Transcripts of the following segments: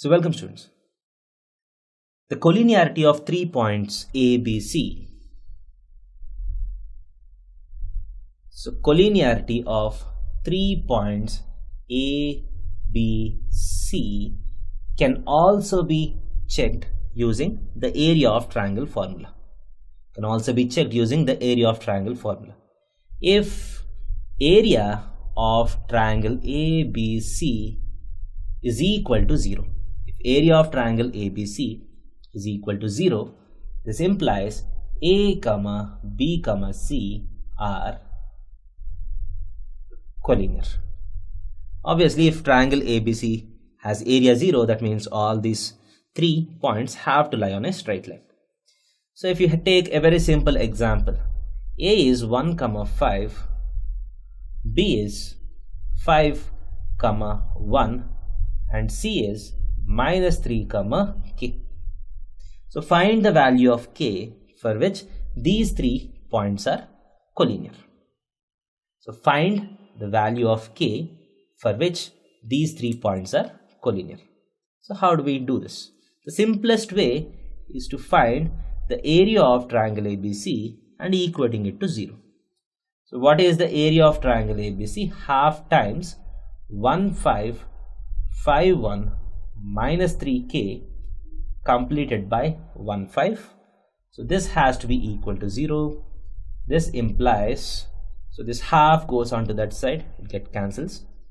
So welcome students. The collinearity of 3 points A, B, C. So collinearity of 3 points A, B, C can also be checked using the area of triangle formula. If area of triangle ABC is equal to 0. If area of triangle ABC is equal to 0, this implies A, B, C are collinear. Obviously, if triangle ABC has area 0, that means all these 3 points have to lie on a straight line. So if you take a very simple example, A is 1, 5, B is 5, 1 and C is -3, K. So find the value of K for which these 3 points are collinear. So find the value of K for which these 3 points are collinear. So how do we do this? The simplest way is to find the area of triangle ABC and equating it to 0. So what is the area of triangle ABC? Half times 1, 5, 5, 1 minus 3K completed by 1, 5. So this has to be equal to 0. This implies, so this half goes onto that side, it gets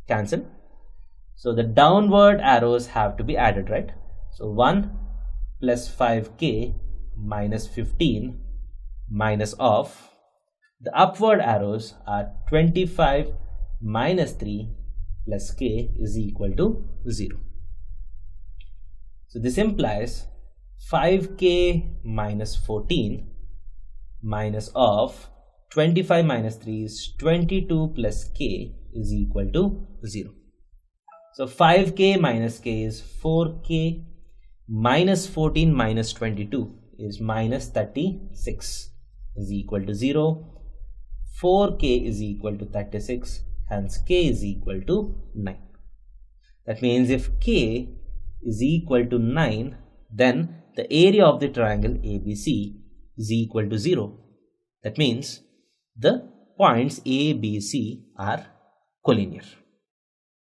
cancelled. So the downward arrows have to be added, right? So 1 plus 5K minus 15 minus of the upward arrows are 25 minus 3 plus K is equal to 0. So this implies 5K minus 14 minus of 25 minus 3 is 22 plus K is equal to 0. So 5K minus K is 4K minus 14 minus 22 is minus 36 is equal to 0. 4K is equal to 36, hence K is equal to 9. That means if K is equal to 9, then the area of the triangle ABC is equal to 0. That means the points A, B, C are collinear.